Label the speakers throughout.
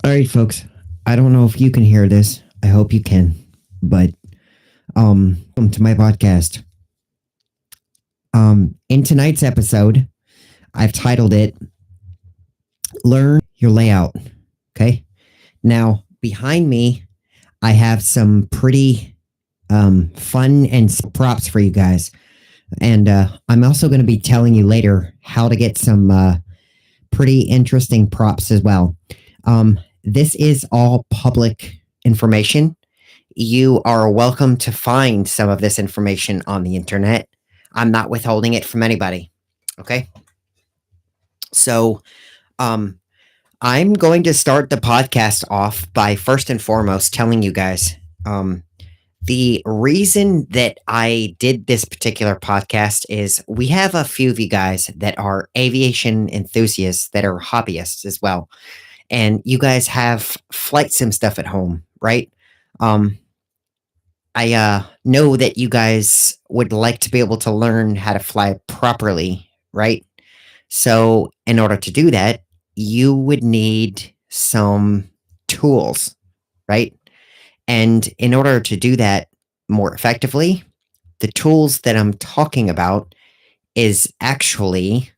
Speaker 1: All right, folks. I don't know if you can hear this. I hope you can. But welcome to my podcast. In tonight's episode, I've titled it Learn Your Layout. Okay. Now, behind me, I have some pretty fun and props for you guys. And I'm also going to be telling you later how to get some pretty interesting props as well. This is all public information. You are welcome to find some of this information on the internet. I'm not withholding it from anybody. Okay. So, um, I'm going to start the podcast off by first and foremost telling you guys the reason that I did this particular podcast is we have a few of you guys that are aviation enthusiasts that are hobbyists as well. And you guys have flight sim stuff at home, right? Um, I know that you guys would like to be able to learn how to fly properly, right? So, in order to do that, you would need some tools, right? And in order to do that more effectively, the tools that I'm talking about is actually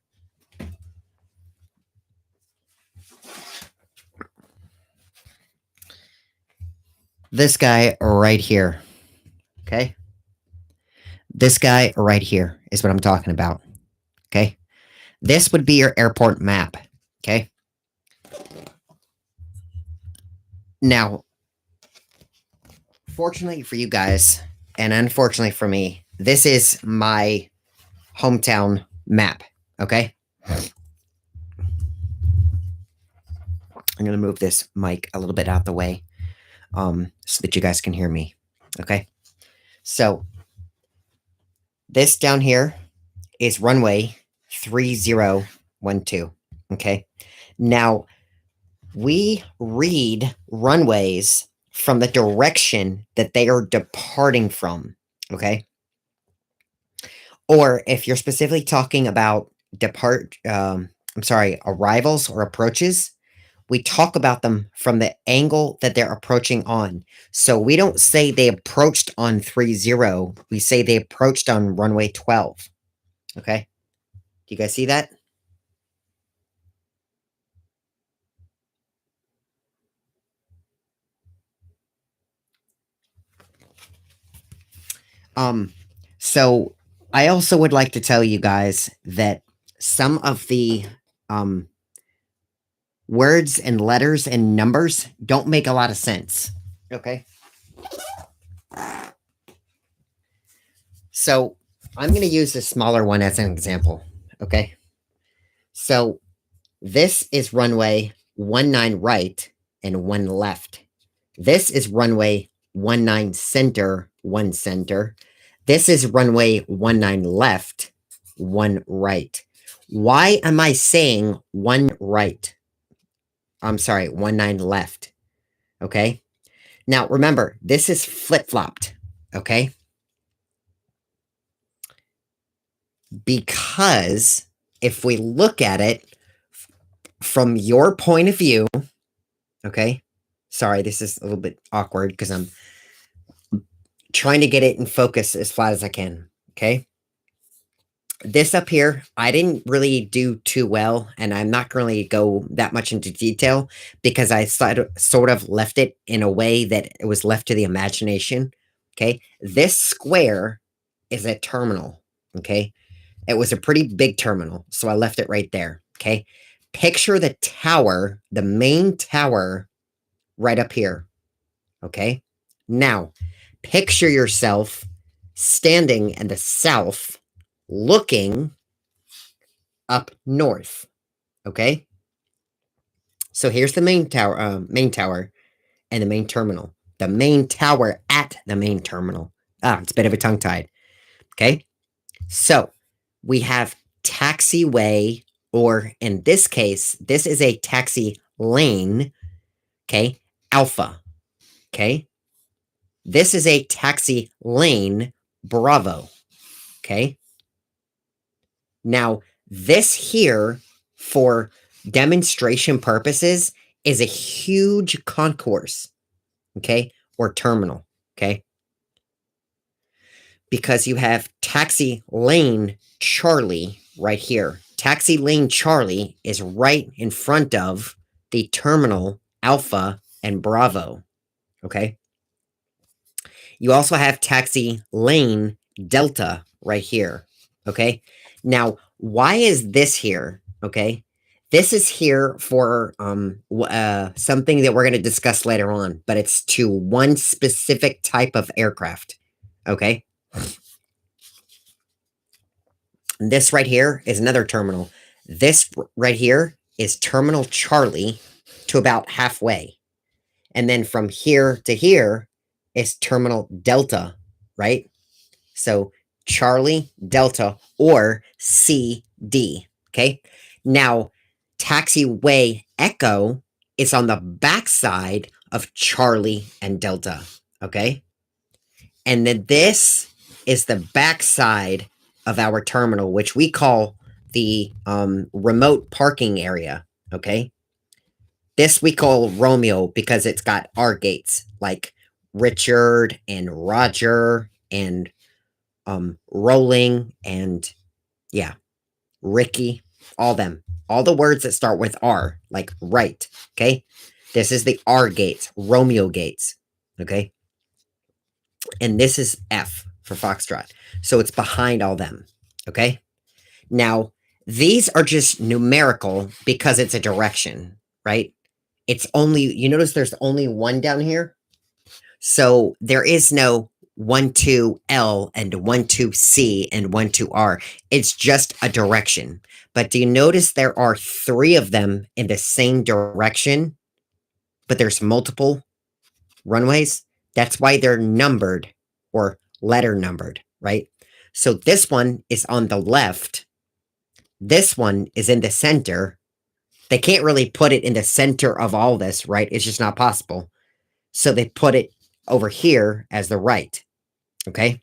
Speaker 1: this guy right here. Okay. This guy right here is what I'm talking about. Okay. This would be your airport map. Okay. Now, fortunately for you guys, and unfortunately for me, this is my hometown map. Okay. I'm going to move this mic a little bit out the way so that you guys can hear me. Okay. So, this down here is runway 3012. Okay. Now, we read runways from the direction that they are departing from. Okay. Or if you're specifically talking about arrivals or approaches, we talk about them from the angle that they're approaching on. So we don't say they approached on 30, we say they approached on runway 12. Okay. Do you guys see that? Um, so I also would like to tell you guys that some of the um words and letters and numbers don't make a lot of sense. Okay. So I'm going to use the smaller one as an example. Okay. So this is runway 19 right and 1 left. This is runway 19 center, 1 center. This is runway 19 left, 1 right. Why am I saying 1 right? I'm sorry, 19 left. Okay. Now remember, this is flip flopped. Okay. Because if we look at it from your point of view, okay. Sorry, this is a little bit awkward because I'm trying to get it in focus as flat as I can. Okay. This up here, I didn't really do too well, and I'm not going to go that much into detail because I sort of left it in a way that it was left to the imagination. Okay. This square is a terminal. Okay. It was a pretty big terminal, so I left it right there. Okay. Picture the tower, the main tower right up here. Okay. Now, picture yourself standing in the south looking up north. Okay. So here's the main tower, and the main terminal. The main tower at the main terminal. It's a bit of a tongue tied. Okay. So we have taxiway, or in this case, this is a taxi lane. Okay. Alpha. Okay. This is a taxi lane, Bravo. Okay. Now, this here, for demonstration purposes, is a huge concourse, okay, or terminal, okay? Because you have taxi lane Charlie right here. Taxi lane Charlie is right in front of the terminal Alpha and Bravo, okay? You also have taxi lane Delta right here, okay? Now, why is this here, okay? This is here for something that we're going to discuss later on, but it's to one specific type of aircraft, okay? This right here is another terminal. This right here is Terminal Charlie to about halfway. And then from here to here is Terminal Delta, right? So Charlie, Delta, or CD, okay? Now, Taxiway Echo is on the backside of Charlie and Delta, okay? And then this is the backside of our terminal, which we call the remote parking area, okay? This we call Romeo because it's got R gates, like Richard and Roger and Rolling and, yeah, Ricky, all them. All the words that start with R, like right, okay? This is the R gates, Romeo gates, okay? And this is F for Foxtrot. So it's behind all them, okay? Now, these are just numerical because it's a direction, right? It's only, you notice there's only one down here? So there is no 12L and 12C and 12R. It's just a direction. But do you notice there are 3 of them in the same direction, but there's multiple runways? That's why they're numbered or letter numbered, right? So this one is on the left. This one is in the center. They can't really put it in the center of all this, right? It's just not possible. So they put it over here as the right, okay?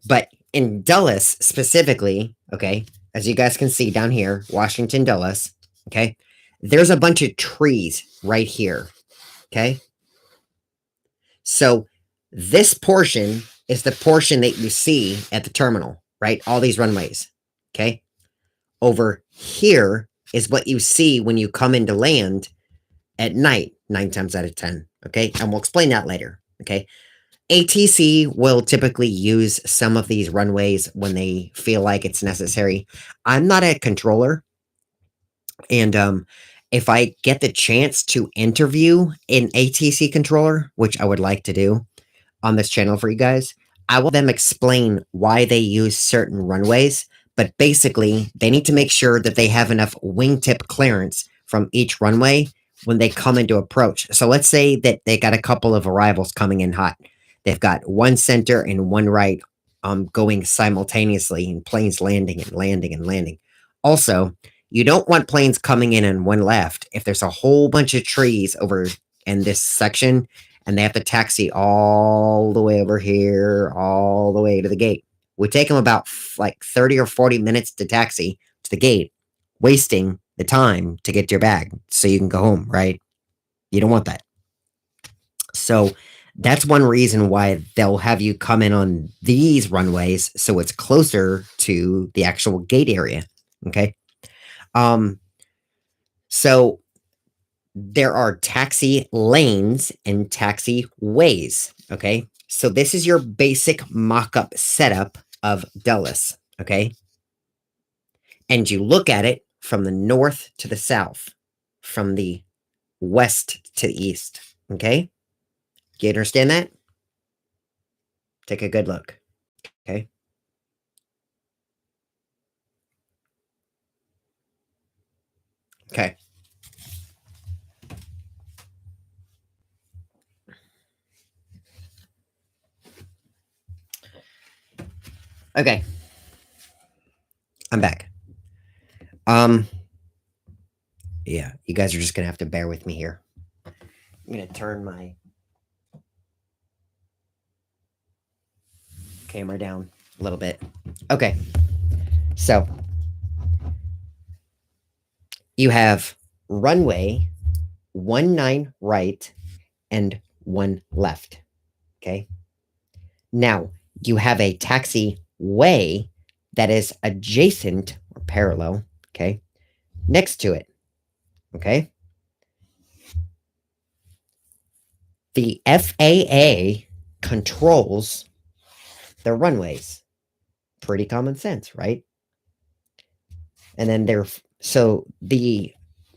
Speaker 1: But in Dulles specifically, okay, as you guys can see down here, Washington Dulles, okay, there's a bunch of trees right here, okay? So this portion is the portion that you see at the terminal, right? All these runways, okay? Over here is what you see when you come into land at night, 9 times out of 10, okay? And we'll explain that later, okay? ATC will typically use some of these runways when they feel like it's necessary. I'm not a controller, and if I get the chance to interview an ATC controller, which I would like to do on this channel for you guys, I will them explain why they use certain runways, but basically they need to make sure that they have enough wingtip clearance from each runway when they come into approach. So let's say that they got a couple of arrivals coming in hot. They've got one center and one right going simultaneously, and planes landing and landing and landing. Also, you don't want planes coming in on one left if there's a whole bunch of trees over in this section and they have to taxi all the way over here, all the way to the gate. Would take them about like 30 or 40 minutes to taxi to the gate, wasting the time to get your bag so you can go home, right? You don't want that. So that's one reason why they'll have you come in on these runways so it's closer to the actual gate area, okay? So there are taxi lanes and taxi ways, okay? So this is your basic mock-up setup of Dulles, okay? And you look at it from the north to the south, from the west to the east, okay? Do you understand that? Take a good look, okay? Okay. Okay. I'm back. Yeah, you guys are just gonna have to bear with me here. I'm gonna turn my camera down a little bit. Okay. So you have runway 19 right and 1 left. Okay. Now you have a taxiway that is adjacent or parallel. Okay. Next to it. Okay. The FAA controls the runways. Pretty common sense, right? And then so the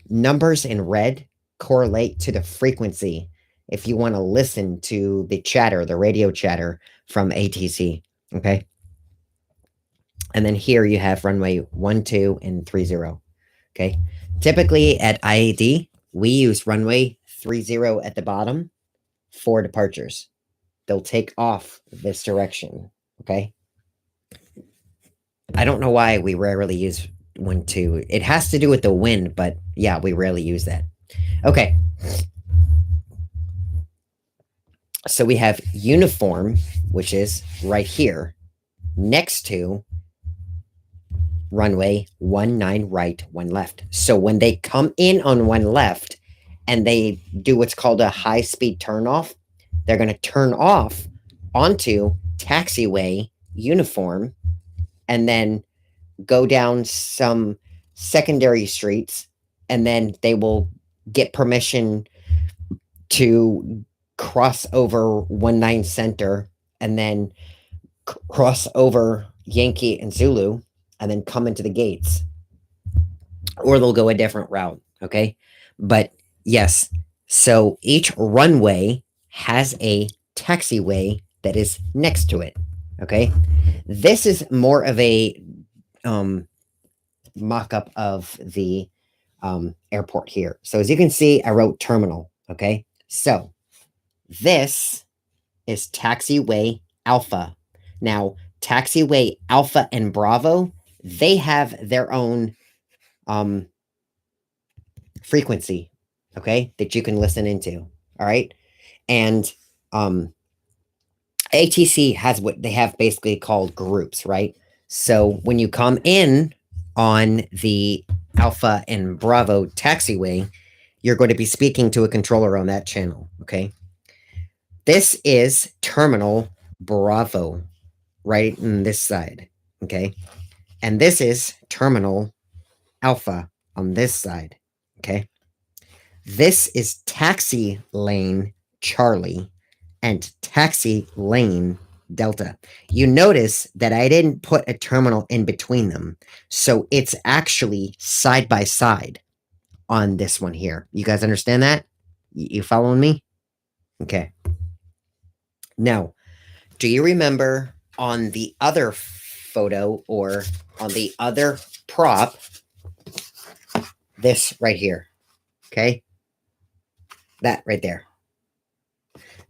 Speaker 1: numbers in red correlate to the frequency if you want to listen to the chatter, the radio chatter from ATC. Okay. And then here you have runway 12 and 30. Okay. Typically at IAD, we use runway 30 at the bottom for departures. They'll take off this direction. Okay. I don't know why we rarely use 12. It has to do with the wind, but yeah, we rarely use that. Okay. So we have uniform, which is right here, next to runway 19 right, 1 left. So when they come in on 1 left and they do what's called a high-speed turnoff, they're going to turn off onto taxiway uniform and then go down some secondary streets, and then they will get permission to cross over 19 Center and then cross over Yankee and Zulu and then come into the gates. Or they'll go a different route, okay? But yes, so each runway has a taxiway that is next to it, okay? This is more of a mock-up of the airport here. So as you can see, I wrote terminal, okay? So this is taxiway alpha. Now, taxiway alpha and Bravo, they have their own frequency, okay, that you can listen into. All right. And ATC has what they have basically called groups, right? So when you come in on the Alpha and Bravo taxiway, you're going to be speaking to a controller on that channel, okay? This is terminal Bravo, right in this side, okay? And this is terminal Alpha on this side, okay? This is taxi lane Charlie and taxi lane Delta. You notice that I didn't put a terminal in between them. So it's actually side by side on this one here. You guys understand that? You following me? Okay. Now, do you remember on the other photo or on the other prop, this right here? Okay. That right there.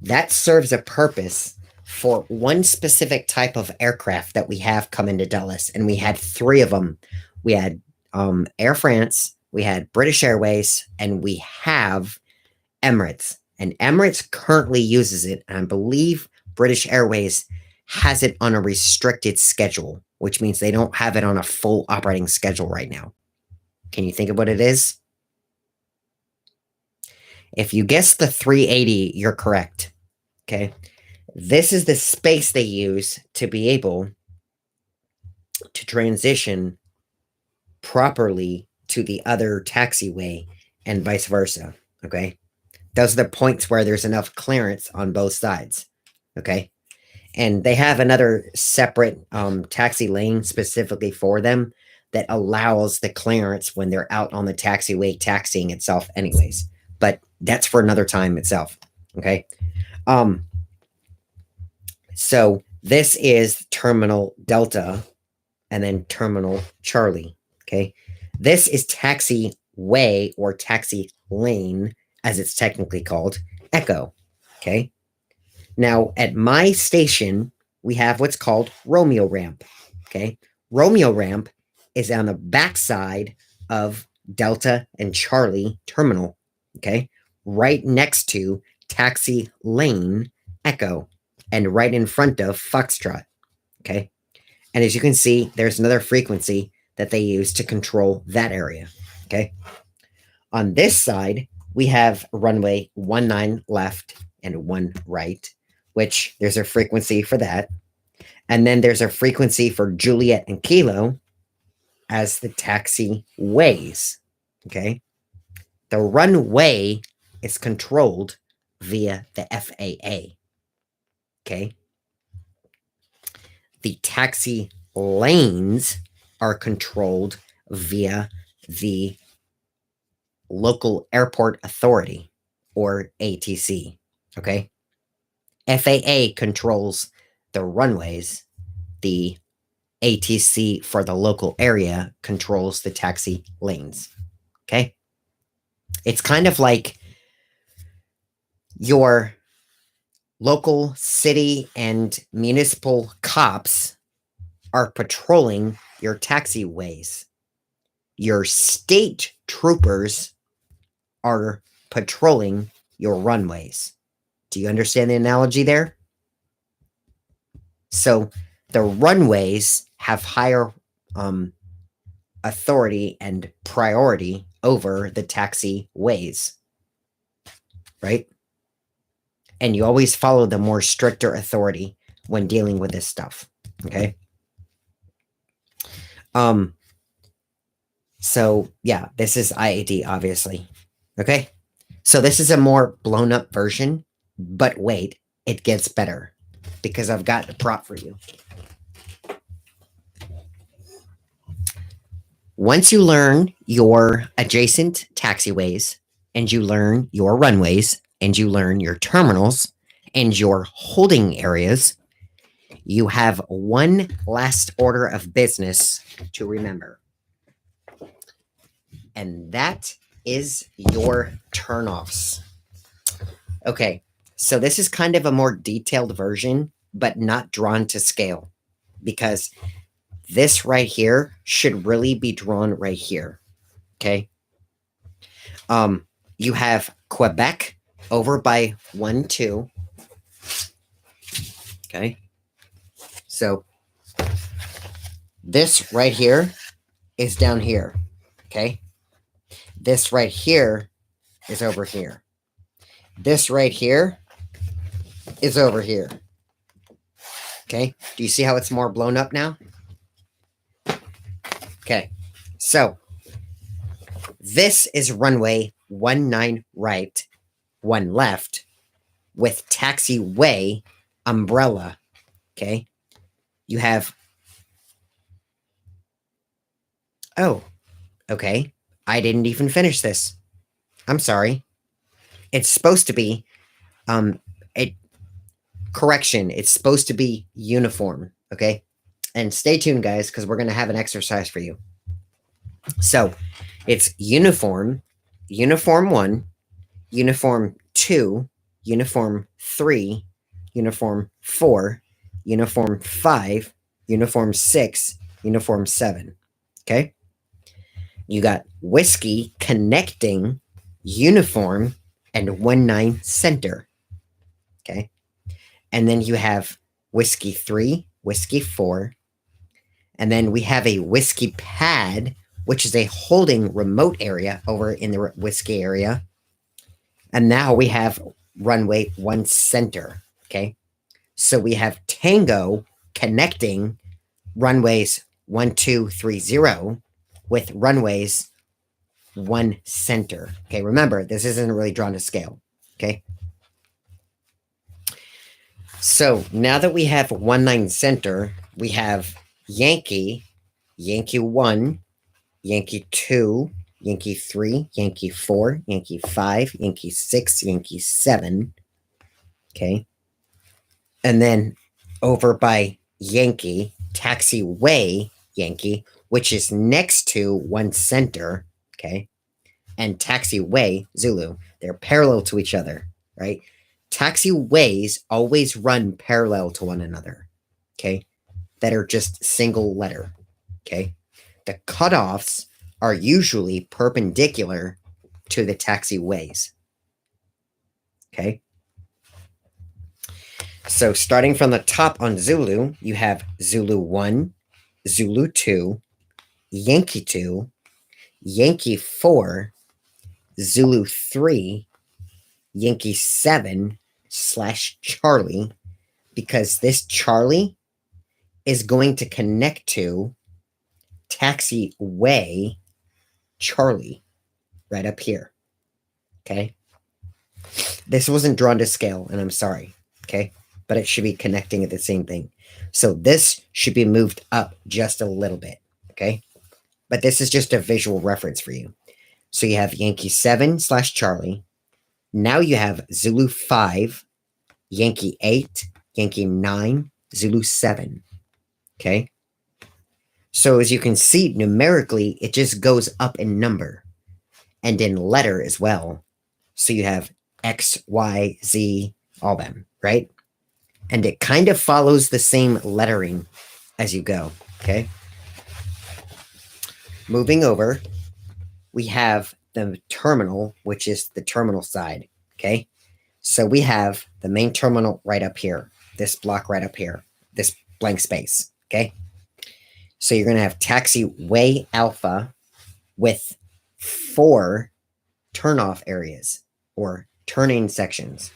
Speaker 1: That serves a purpose for one specific type of aircraft that we have come into Dulles, and we had 3 of them. We had Air France, we had British Airways, and we have Emirates. And Emirates currently uses it, and I believe British Airways has it on a restricted schedule, which means they don't have it on a full operating schedule right now. Can you think of what it is? If you guess the 380, you're correct. Okay. This is the space they use to be able to transition properly to the other taxiway and vice versa. Okay. Those are the points where there's enough clearance on both sides. Okay. And they have another separate taxi lane specifically for them that allows the clearance when they're out on the taxiway taxiing itself anyways. But that's for another time itself. Okay. So this is terminal Delta and then terminal Charlie. Okay. This is taxiway or taxi lane, as it's technically called, Echo. Okay. Now at my station, we have what's called Romeo ramp. Okay. Romeo ramp is on the backside of Delta and Charlie terminal. Okay. Right next to taxi lane Echo and right in front of Foxtrot. Okay. And as you can see, there's another frequency that they use to control that area. Okay. On this side, we have runway 19 left and 1 right, which there's a frequency for that. And then there's a frequency for Juliet and Kilo as the taxiways. Okay. The runway is controlled via the FAA. Okay. The taxi lanes are controlled via the local airport authority, or ATC. Okay. FAA controls the runways. The ATC for the local area controls the taxi lanes. Okay. It's kind of like your local city and municipal cops are patrolling your taxiways. Your state troopers are patrolling your runways. Do you understand the analogy there? So the runways have higher authority and priority over the taxiways, right? And you always follow the more stricter authority when dealing with this stuff, okay? So yeah, this is IAD, obviously, okay? So this is a more blown up version, but wait, it gets better because I've got a prop for you. Once you learn your adjacent taxiways and you learn your runways and you learn your terminals and your holding areas, you have one last order of business to remember. And that is your turnoffs. Okay, so this is kind of a more detailed version, but not drawn to scale, because this right here should really be drawn right here. Okay. You have Quebec over by 1-2. Okay. So this right here is down here. Okay. This right here is over here. This right here is over here. Okay. Do you see how it's more blown up now? Okay. So this is runway 19 right, 1 left with taxiway umbrella. Okay. You have. Oh, okay. I didn't even finish this. I'm sorry. It's supposed to be, correction. It's supposed to be uniform. Okay. And stay tuned, guys, because we're going to have an exercise for you. So it's uniform, uniform 1, uniform 2, uniform 3, uniform 4, uniform 5, uniform 6, uniform 7. Okay. You got whiskey connecting uniform and 19 center. Okay. And then you have whiskey 3, whiskey 4. And then we have a whiskey pad, which is a holding remote area over in the whiskey area. And now we have runway 1 center. Okay. So we have Tango connecting runways 1, 2, 3, 0 with runways 1 center. Okay. Remember, this isn't really drawn to scale. Okay. So now that we have 19 center, we have Yankee, Yankee 1, Yankee 2, Yankee 3, Yankee 4, Yankee 5, Yankee 6, Yankee 7. Okay. And then over by Yankee, taxiway Yankee, which is next to 1 center. Okay. And taxiway Zulu. They're parallel to each other, right? Taxiways always run parallel to one another. Okay. That are just single letter. Okay. The cutoffs are usually perpendicular to the taxiways. Okay. So starting from the top on Zulu, you have Zulu 1, Zulu 2, Yankee 2, Yankee 4, Zulu 3, Yankee 7 / Charlie, because this Charlie is going to connect to taxiway Charlie right up here. Okay. This wasn't drawn to scale, and I'm sorry. Okay. But it should be connecting at the same thing. So this should be moved up just a little bit. Okay. But this is just a visual reference for you. So you have Yankee 7 / Charlie. Now you have Zulu 5, Yankee 8, Yankee 9, Zulu 7. Okay. So as you can see, numerically, it just goes up in number and in letter as well. So you have X, Y, Z, all them, right? And it kind of follows the same lettering as you go, okay? Moving over, we have the terminal, which is the terminal side, okay? So we have the main terminal right up here, this block right up here, this blank space, okay? So you're going to have taxiway alpha with 4 turnoff areas or turning sections.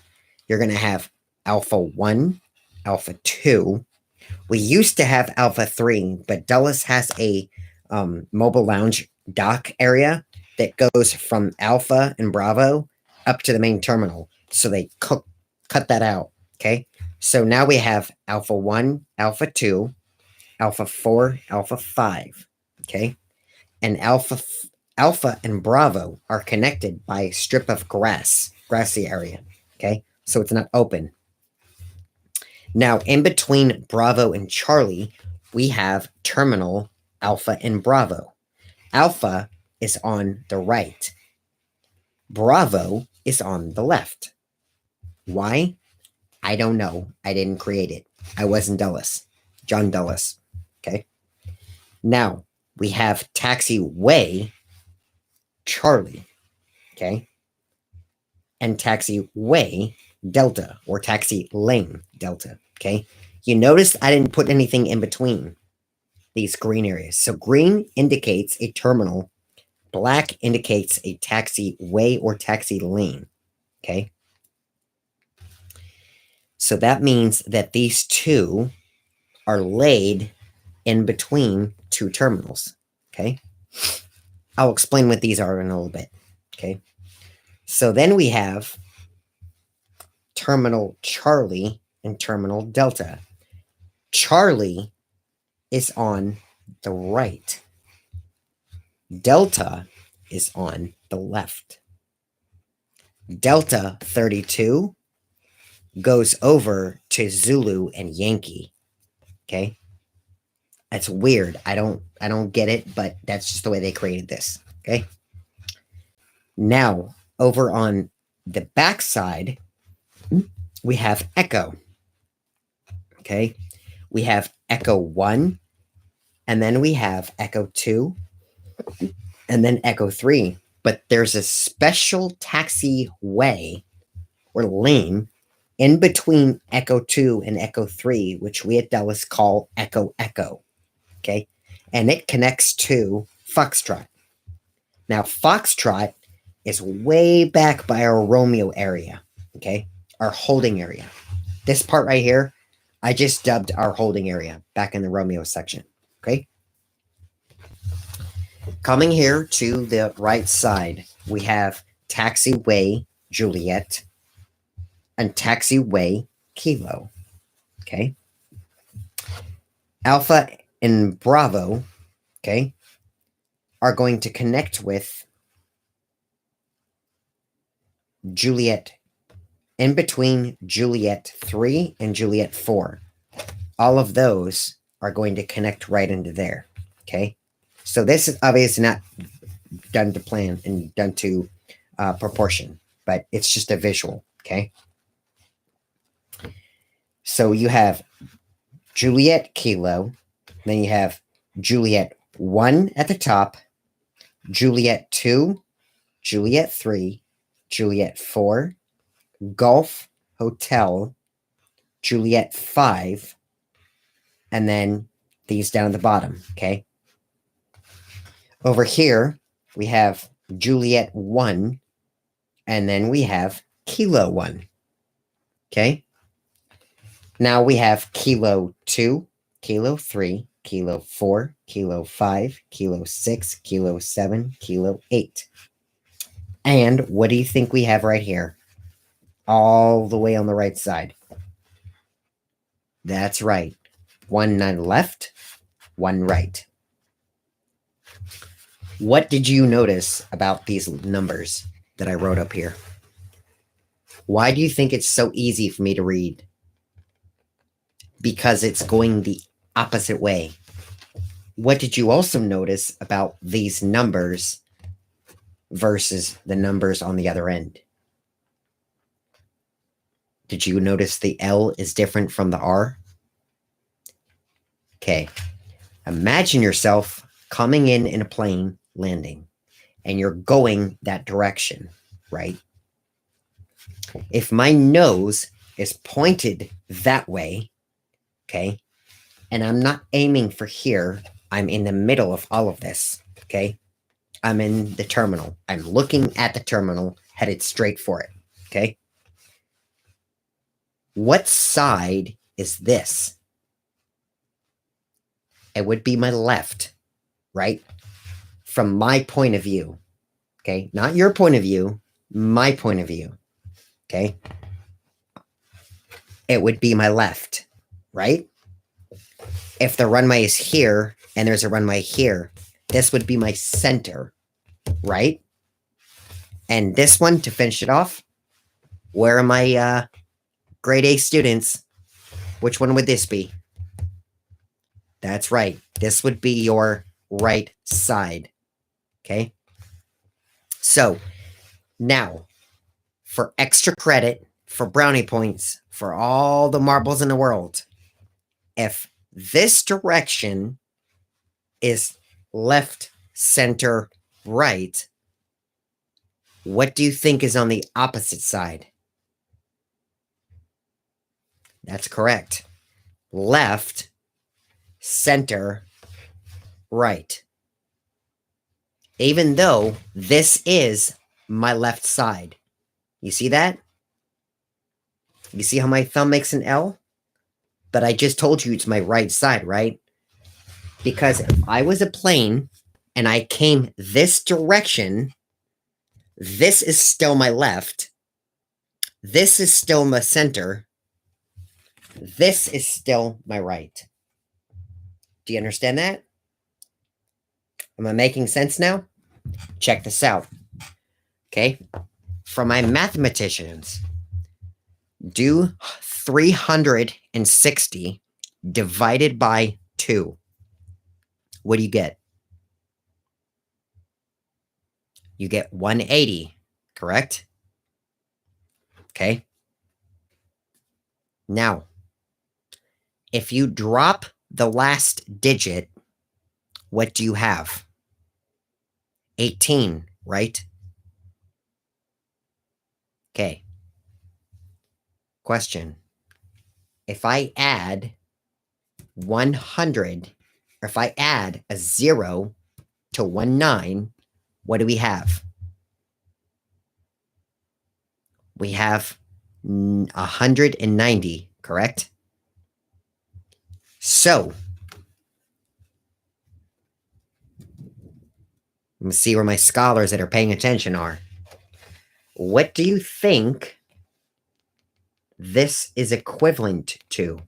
Speaker 1: You're going to have alpha 1, alpha 2. We used to have alpha 3, but Dulles has a mobile lounge dock area that goes from alpha and bravo up to the main terminal. So they cut that out. Okay. So now we have alpha 1, alpha 2, alpha 4, alpha 5. Okay. And alpha and bravo are connected by a strip of grassy area. Okay. So it's not open. Now, in between Bravo and Charlie, we have terminal Alpha and Bravo. Alpha is on the right. Bravo is on the left. Why? I don't know. I didn't create it. I wasn't Dulles. John Dulles. Okay. Now, we have taxiway Charlie. Okay. And taxiway Delta or taxi lane Delta. Okay. You notice I didn't put anything in between these green areas. So green indicates a terminal. Black indicates a taxiway or taxi lane. Okay. So that means that these two are laid in between 2 terminals. Okay. I'll explain what these are in a little bit. Okay. So then we have terminal Charlie and terminal Delta. Charlie is on the right. Delta is on the left. Delta 32 goes over to Zulu and Yankee. Okay? That's weird. I don't get it, but that's just the way they created this. Okay? Now, over on the back side, we have Echo. Okay? We have Echo 1, and then we have Echo 2, and then Echo 3. But there's a special taxiway or lane in between Echo 2 and Echo 3, which we at Dulles call Echo Echo. Okay? And it connects to Foxtrot. Now, Foxtrot is way back by our Romeo area. Okay? Our holding area. This part right here, I just dubbed our holding area back in the Romeo section. Okay? Coming here to the right side, we have taxiway Juliet and taxiway Kilo. Okay? Alpha and Bravo, okay, are going to connect with Juliet in between Juliet 3 and Juliet 4. All of those are going to connect right into there. Okay. So this is obviously not done to plan and done to proportion, but it's just a visual. Okay. So you have Juliet Kilo, then you have Juliet 1 at the top, Juliet 2, Juliet 3, Juliet 4, Golf Hotel, Juliet 5, and then these down at the bottom, okay? Over here, we have Juliet 1, And then we have kilo 1. Okay. Now we have kilo 2, kilo 3, kilo 4, kilo 5, kilo 6, kilo 7, kilo 8. And what do you think we have right here? All the way on the right side. That's right. 1 left, 1 right. What did you notice about these numbers that I wrote up here? Why do you think it's so easy for me to read? Because it's going the opposite way. What did you also notice about these numbers versus the numbers on the other end? Did you notice the L is different from the R? Okay. Imagine yourself coming in a plane, landing, and you're going that direction, right? If my nose is pointed that way, okay, and I'm not aiming for here, I'm in the middle of all of this, okay? I'm in the terminal. I'm looking at the terminal, headed straight for it, okay? What side is this? It would be my left, right? From my point of view, okay? Not your point of view, my point of view, okay? It would be my left, right? If the runway is here and there's a runway here, this would be my center, right? And this one, to finish it off, where are my grade A students? Which one would this be? That's right. This would be your right side, okay? So now, for extra credit, for brownie points, for all the marbles in the world, if this direction is left, center, right, what do you think is on the opposite side? That's correct. Left, center, right. Even though this is my left side. You see that? You see how my thumb makes an L? But I just told you it's my right side, right? Because if I was a plane and I came this direction, this is still my left. This is still my center. This is still my right. Do you understand that? Am I making sense now? Check this out. Okay. For my mathematicians, do 360 divided by 2. What do you get? You get 180, correct? Okay. Now, if you drop the last digit, what do you have? 18, right? Okay. Question. If I add 100, or if I add a 0 to 19, what do we have? We have 190, correct? So, let me see where my scholars that are paying attention are. What do you think this is equivalent to?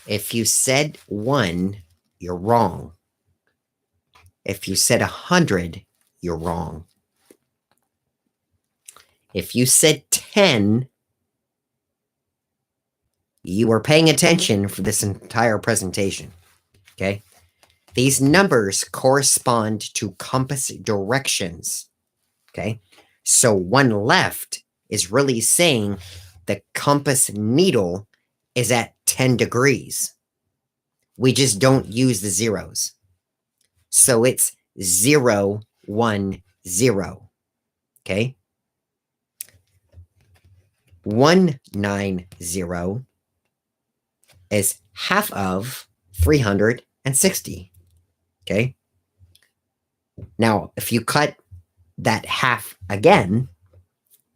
Speaker 1: If you said 1, you're wrong. If you said 100, you're wrong. If you said 10, you were paying attention for this entire presentation, okay? These numbers correspond to compass directions, okay? So 1 left is really saying the compass needle is at 10 degrees. We just don't use the zeros. So it's 0, 1, 0, okay? 190 is half of 360, okay? Now, if you cut that half again,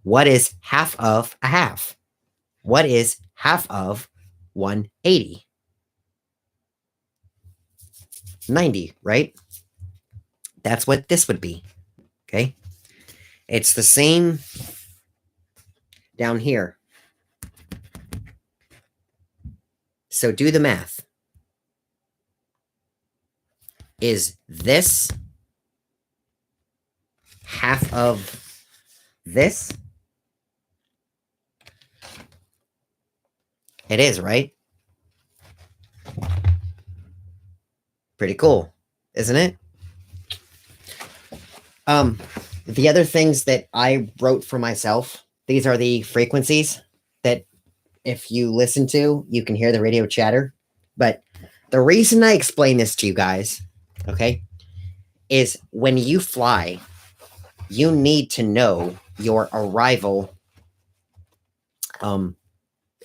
Speaker 1: what is half of a half? What is half of 180? 90, right? That's what this would be. Okay. It's the same down here. So do the math. Is this half of this? It is, right? Pretty cool, isn't it? The other things that I wrote for myself, these are the frequencies that if you listen to, you can hear the radio chatter. But the reason I explain this to you guys, okay, is when you fly, you need to know your arrival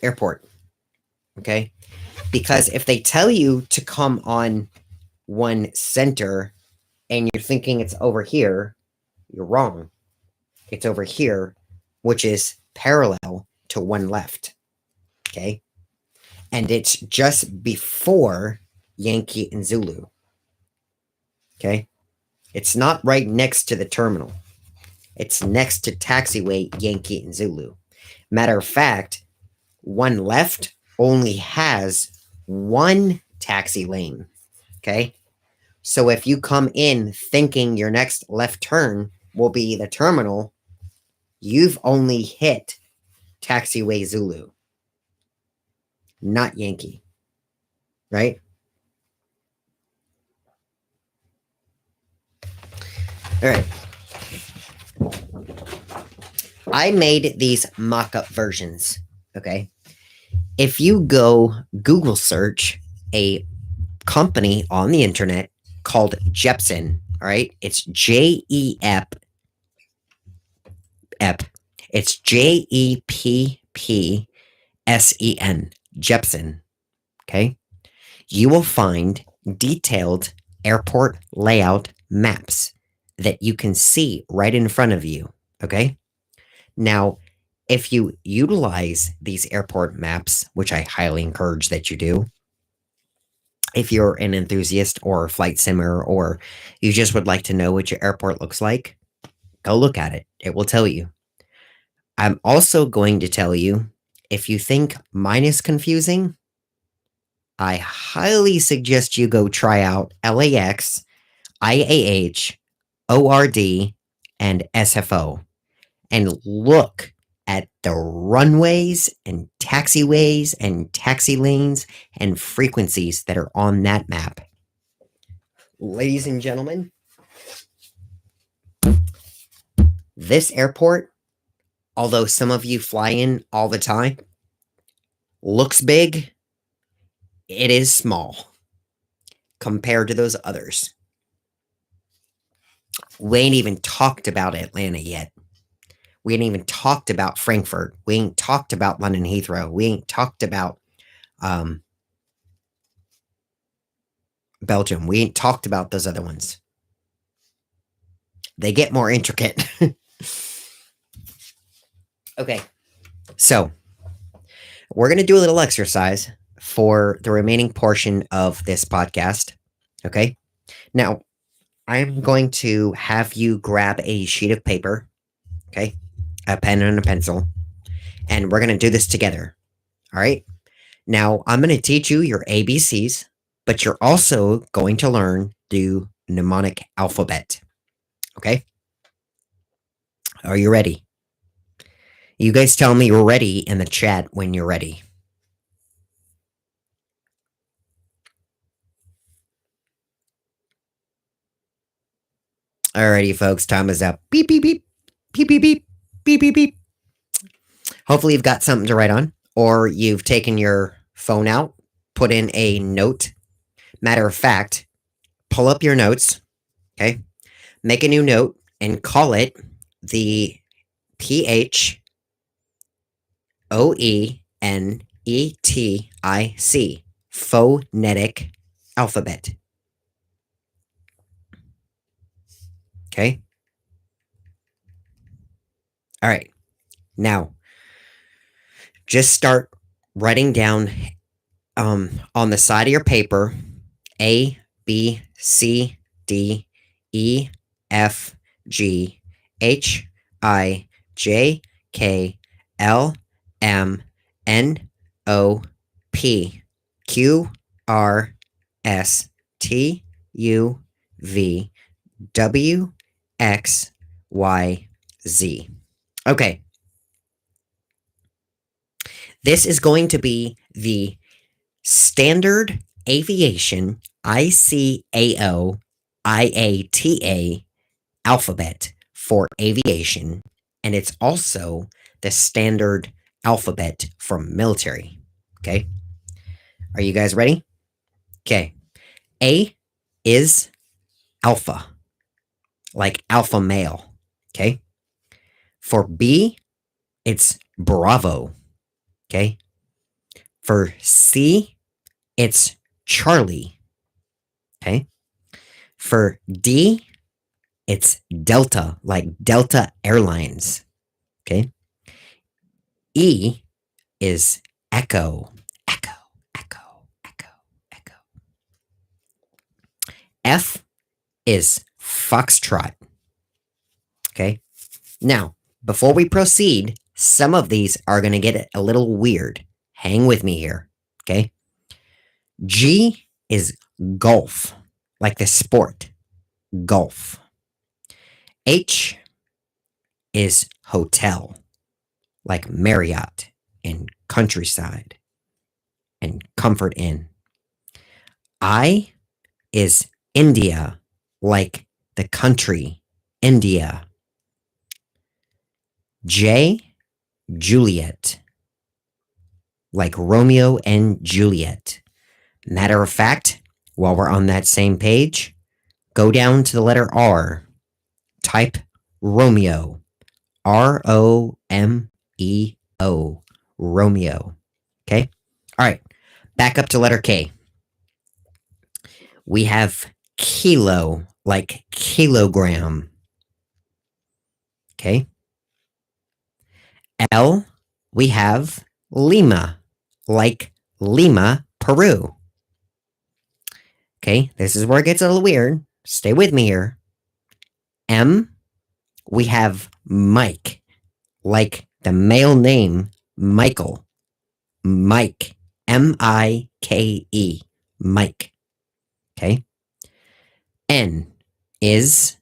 Speaker 1: airport, okay? Because if they tell you to come on one center and you're thinking it's over here, you're wrong. It's over here, which is parallel to one left, okay? And it's just before Yankee and Zulu, okay? It's not right next to the terminal. It's next to taxiway Yankee and Zulu. Matter of fact, one left only has one taxi lane, okay? So if you come in thinking your next left turn will be the terminal, you've only hit taxiway Zulu, not Yankee, right? All right. I made these mock-up versions, okay? If you go Google search a company on the internet called Jeppsen, all right? It's J-E-P, it's Jeppsen, Jeppsen, okay? You will find detailed airport layout maps that you can see right in front of you, okay? Now, if you utilize these airport maps, which I highly encourage that you do, if you're an enthusiast or a flight simmer or you just would like to know what your airport looks like, go look at it. It will tell you. I'm also going to tell you, if you think mine is confusing, I highly suggest you go try out LAX, IAH, ORD, and SFO and look at the runways and taxiways and taxi lanes and frequencies that are on that map. Ladies and gentlemen, this airport, although some of you fly in all the time, looks big, it is small compared to those others. We ain't even talked about Atlanta yet. We ain't even talked about Frankfurt. We ain't talked about London Heathrow. We ain't talked about Belgium. We ain't talked about those other ones. They get more intricate. Okay, so we're going to do a little exercise for the remaining portion of this podcast. Okay, now I'm going to have you grab a sheet of paper, okay, a pen and a pencil, and we're going to do this together. All right, now I'm going to teach you your ABCs, but you're also going to learn the mnemonic alphabet. Okay, are you ready? You guys tell me you're ready in the chat when you're ready. Alrighty, folks, time is up. Beep, beep, beep. Beep, beep, beep. Beep, beep, beep. Hopefully you've got something to write on, or you've taken your phone out, put in a note. Matter of fact, pull up your notes, okay? Make a new note and call it the PHOENETIC, phonetic alphabet. Okay. All right. Now, just start writing down on the side of your paper A, B, C, D, E, F, G, H, I, J, K, L, M, N, O, P, Q, R, S, T, U, V, W, X, Y, Z. Okay. This is going to be the standard aviation ICAO IATA alphabet for aviation, and it's also the standard alphabet for military. Okay. Are you guys ready? Okay. A is alpha, like alpha male. Okay. For B, it's Bravo. Okay. For C, it's Charlie. Okay. For D, it's Delta, like Delta Airlines. Okay. E is Echo. Echo, Echo, Echo, Echo. F is Foxtrot. Okay. Now, before we proceed, some of these are going to get a little weird. Hang with me here. Okay. G is golf, like the sport, golf. H is hotel, like Marriott and Countryside and Comfort Inn. I is India, like the country, India. J, Juliet, like Romeo and Juliet. Matter of fact, while we're on that same page, go down to the letter R. Type Romeo. ROMEO. Romeo. Okay? All right. Back up to letter K. We have kilo, like kilogram. Okay? L, we have Lima, like Lima, Peru. Okay, this is where it gets a little weird. Stay with me here. M, we have Mike, like the male name Michael. Mike. M-I-K-E. Mike. Okay. N is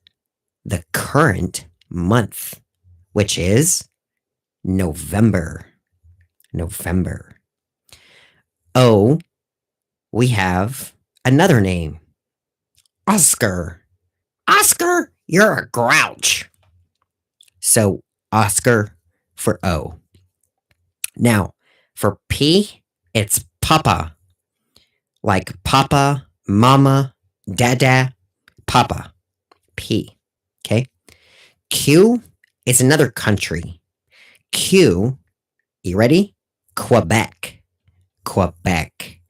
Speaker 1: the current month, which is November. November. O, we have another name. Oscar. Oscar, you're a grouch. So, Oscar for O. Now, for P, it's Papa. Like Papa, Mama, Dada, Papa. P. Okay? Q is another country. Q, you ready? Quebec. Quebec.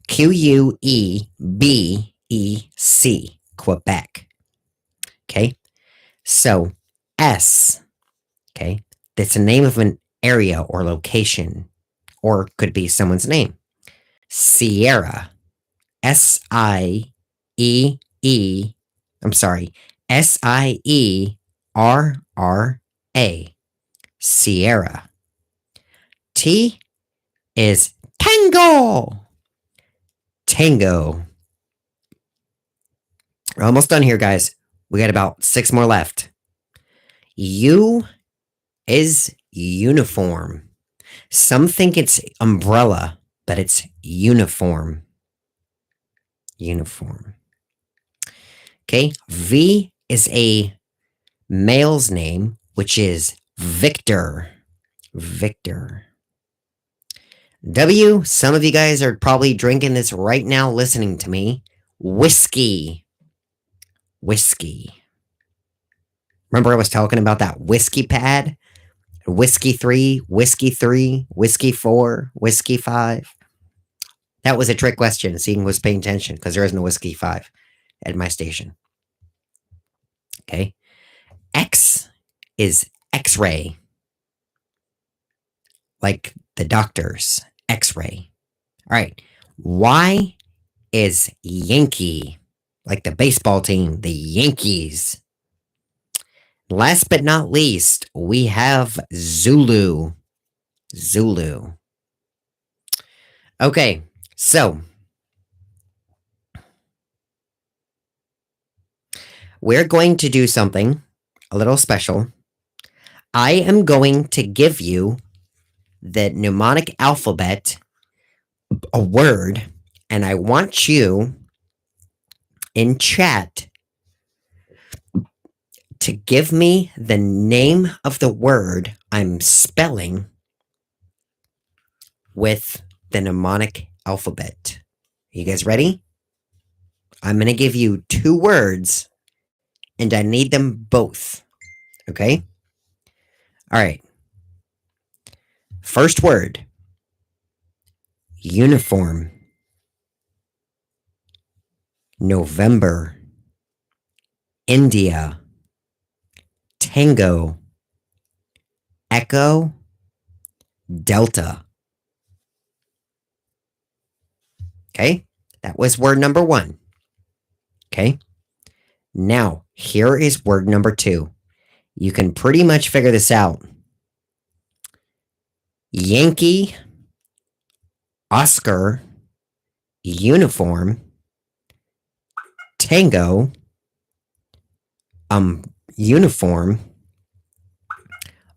Speaker 1: Quebec. Quebec. Okay? So, S, okay, that's the name of an area or location, or could be someone's name. Sierra. S-I-E-E. I'm sorry. S-I-E-R-R-A. Sierra. T is Tango. Tango. We're almost done here, guys. We got about 6 more left. U is uniform. Some think it's umbrella, but it's uniform. Uniform. Okay. V is a male's name, which is Victor. Victor. W, some of you guys are probably drinking this right now listening to me. Whiskey. Whiskey. Remember I was talking about that whiskey pad? Whiskey 3, Whiskey 3, Whiskey 4, Whiskey 5. That was a trick question. Seeing was paying attention because there is no Whiskey 5 at my station. Okay. is X-ray. Like the doctor's X-ray. All right. Y is Yankee. Like the baseball team, the Yankees. Last but not least, we have Zulu. Zulu. Okay, so we're going to do something a little special. I am going to give you the mnemonic alphabet, a word, and I want you in chat to give me the name of the word I'm spelling with the mnemonic alphabet. You guys ready? I'm going to give you 2 words and I need them both. Okay? All right. First word, uniform. November. India. Tango. Echo. Delta. Okay? That was word number 1. Okay? Now, here is word number 2. You can pretty much figure this out. Yankee, Oscar, uniform, tango, uniform,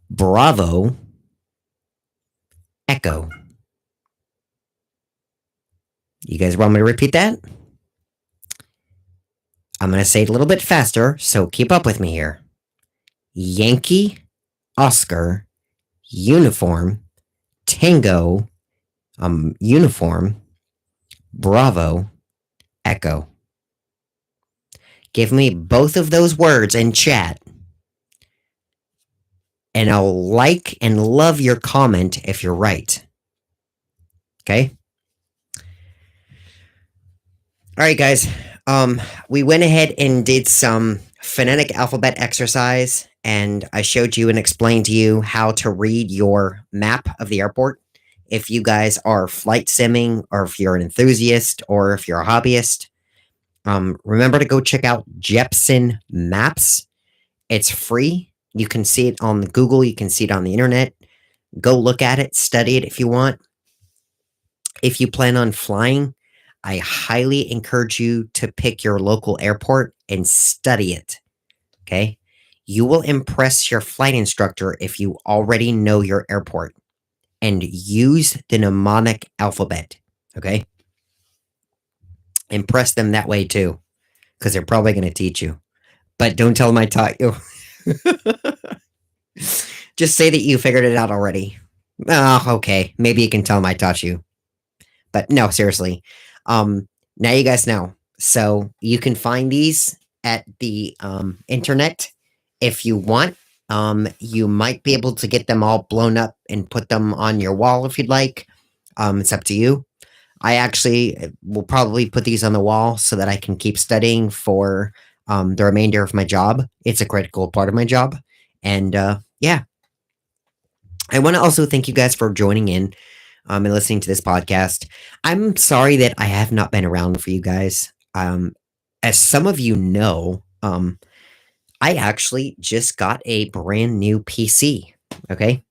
Speaker 1: bravo, echo. You guys want me to repeat that? I'm going to say it a little bit faster, so keep up with me here. Yankee, Oscar, uniform, tango, uniform, bravo, echo. Give me both of those words in chat, and I'll like and love your comment if you're right. Okay? All right, guys. We went ahead and did some phonetic alphabet exercise, and I showed you and explained to you how to read your map of the airport. If you guys are flight simming, or if you're an enthusiast, or if you're a hobbyist, remember to go check out Jeppsen Maps. It's free. You can see it on Google. You can see it on the internet. Go look at it, study it if you want. If you plan on flying, I highly encourage you to pick your local airport and study it. Okay? You will impress your flight instructor if you already know your airport, and use the mnemonic alphabet. Okay? Impress them that way too, because they're probably going to teach you. But don't tell them I taught you. Just say that you figured it out already. Oh, okay. Maybe you can tell them I taught you. But no, seriously. Now you guys know. So you can find these at the internet if you want. You might be able to get them all blown up and put them on your wall if you'd like. It's up to you. I actually will probably put these on the wall so that I can keep studying for the remainder of my job. It's a critical part of my job. And yeah. I want to also thank you guys for joining in and listening to this podcast. I'm sorry that I have not been around for you guys. As some of you know, I actually just got a brand new PC. Okay.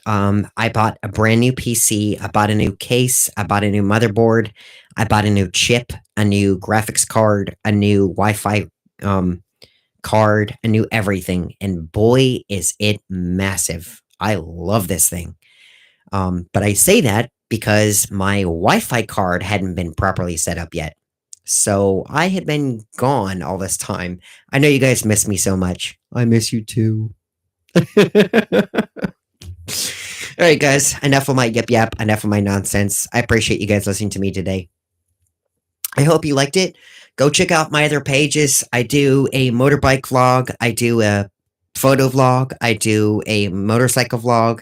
Speaker 1: I bought a brand new PC. I bought a new case. I bought a new motherboard. I bought a new chip, a new graphics card, a new Wi-Fi card, a new everything. And boy, is it massive. I love this thing. But I say that because my Wi-Fi card hadn't been properly set up yet. So I had been gone all this time. I know you guys miss me so much. I miss you too. All right, guys, enough of my yap, enough of my nonsense. I appreciate you guys listening to me today. I hope you liked it. Go check out my other pages. I do a motorbike vlog. I do a photo vlog. I do a motorcycle vlog.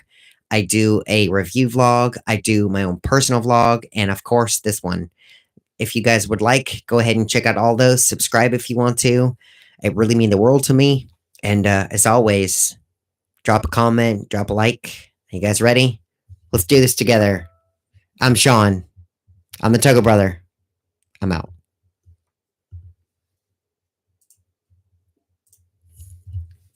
Speaker 1: I do a review vlog. I do my own personal vlog. And of course, this one. If you guys would like, go ahead and check out all those. Subscribe if you want to. It really means the world to me. And as always, drop a comment, drop a like. You guys ready? Let's do this together. I'm Sean. I'm the Tuggle Brother. I'm out.